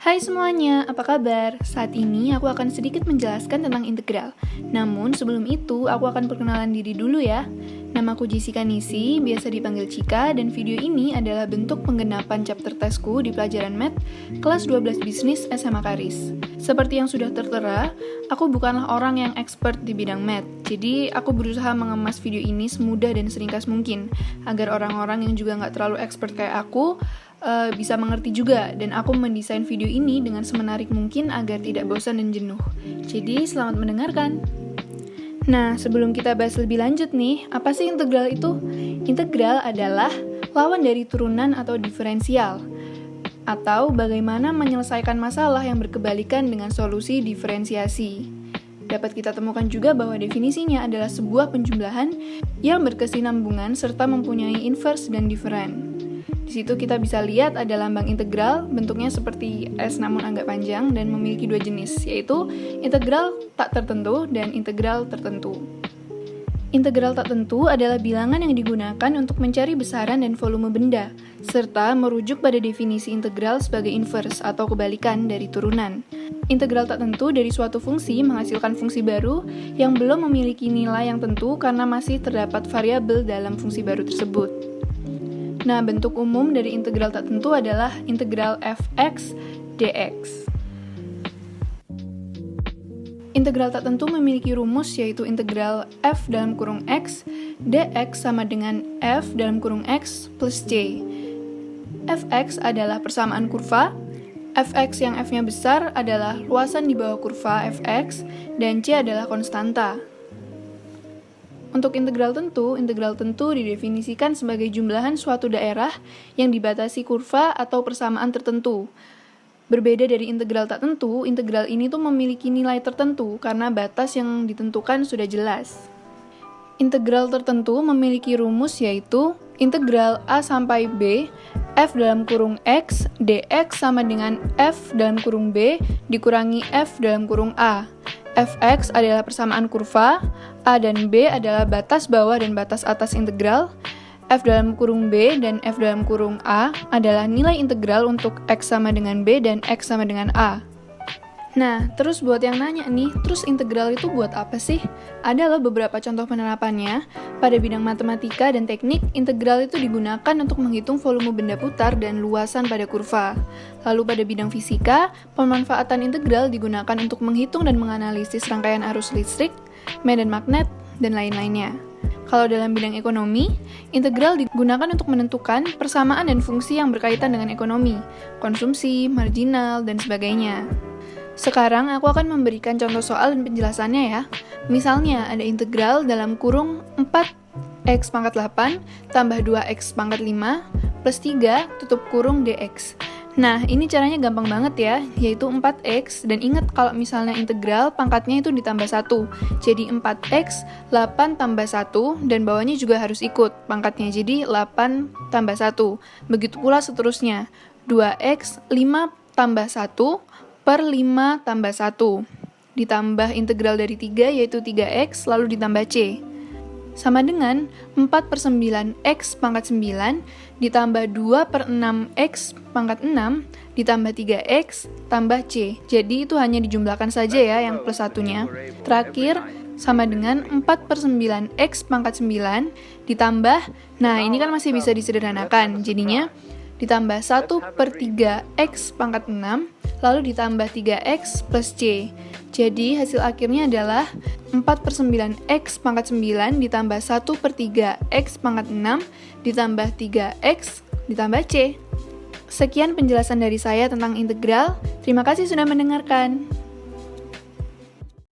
Hai semuanya, apa kabar? Saat ini aku akan sedikit menjelaskan tentang integral. Namun sebelum itu, aku akan perkenalan diri dulu ya. Namaku Jessica Nisi, biasa dipanggil Cika, dan video ini adalah bentuk penggenapan chapter tesku di pelajaran Math kelas 12 Bisnis SMA Karis. Seperti yang sudah tertera, aku bukanlah orang yang expert di bidang Math, jadi aku berusaha mengemas video ini semudah dan seringkas mungkin, agar orang-orang yang juga nggak terlalu expert kayak aku bisa mengerti juga, dan aku mendesain video ini dengan semenarik mungkin agar tidak bosan dan jenuh. Jadi, selamat mendengarkan. Nah, sebelum kita bahas lebih lanjut nih, apa sih integral itu? Integral adalah lawan dari turunan atau diferensial, atau bagaimana menyelesaikan masalah yang berkebalikan dengan solusi diferensiasi. Dapat kita temukan juga bahwa definisinya adalah sebuah penjumlahan yang berkesinambungan serta mempunyai inverse dan different. Di situ kita bisa lihat ada lambang integral, bentuknya seperti S namun agak panjang dan memiliki dua jenis, yaitu integral tak tertentu dan integral tertentu. Integral tak tentu adalah bilangan yang digunakan untuk mencari besaran dan volume benda, serta merujuk pada definisi integral sebagai inverse atau kebalikan dari turunan. Integral tak tentu dari suatu fungsi menghasilkan fungsi baru yang belum memiliki nilai yang tentu karena masih terdapat variabel dalam fungsi baru tersebut. Nah, bentuk umum dari integral tak tentu adalah integral fx dx. Integral tak tentu memiliki rumus yaitu integral f dalam kurung x dx sama dengan f dalam kurung x plus c. Fx adalah persamaan kurva, fx yang f-nya besar adalah luasan di bawah kurva fx, dan c adalah konstanta. Untuk integral tentu didefinisikan sebagai jumlahan suatu daerah yang dibatasi kurva atau persamaan tertentu. Berbeda dari integral tak tentu, integral ini tuh memiliki nilai tertentu karena batas yang ditentukan sudah jelas. Integral tertentu memiliki rumus yaitu integral a sampai b f dalam kurung x dx sama dengan f dalam kurung b dikurangi f dalam kurung a. Fx adalah persamaan kurva, A dan B adalah batas bawah dan batas atas integral, F dalam kurung B dan F dalam kurung A adalah nilai integral untuk X sama dengan B dan X sama dengan A. Nah, terus buat yang nanya nih, terus integral itu buat apa sih? Ada loh beberapa contoh penerapannya. Pada bidang matematika dan teknik, integral itu digunakan untuk menghitung volume benda putar dan luasan pada kurva. Lalu pada bidang fisika, pemanfaatan integral digunakan untuk menghitung dan menganalisis rangkaian arus listrik, medan magnet, dan lain-lainnya. Kalau dalam bidang ekonomi, integral digunakan untuk menentukan persamaan dan fungsi yang berkaitan dengan ekonomi, konsumsi, marginal, dan sebagainya. Sekarang aku akan memberikan contoh soal dan penjelasannya ya. Misalnya ada integral dalam kurung 4x pangkat 8 tambah 2x pangkat 5 plus 3 tutup kurung dx. Nah, ini caranya gampang banget ya, yaitu 4x, dan ingat kalau misalnya integral pangkatnya itu ditambah 1. Jadi 4x, 8 tambah 1, dan bawahnya juga harus ikut pangkatnya, jadi 8 tambah 1. Begitu pula seterusnya, 2x, 5 tambah 1, per 5 tambah 1, ditambah integral dari 3 yaitu 3x, lalu ditambah c. Sama dengan 4 per 9x pangkat 9, ditambah 2 per 6x pangkat 6, ditambah 3x, tambah c. Jadi itu hanya dijumlahkan saja ya yang plus satunya. Terakhir, sama dengan 4 per 9x pangkat 9, ditambah, nah ini kan masih bisa disederhanakan, jadinya ditambah 1 per 3x pangkat 6, lalu ditambah 3x plus c. Jadi hasil akhirnya adalah 4 per 9x pangkat 9 ditambah 1 per 3x pangkat 6 ditambah 3x ditambah c. Sekian penjelasan dari saya tentang integral. Terima kasih sudah mendengarkan.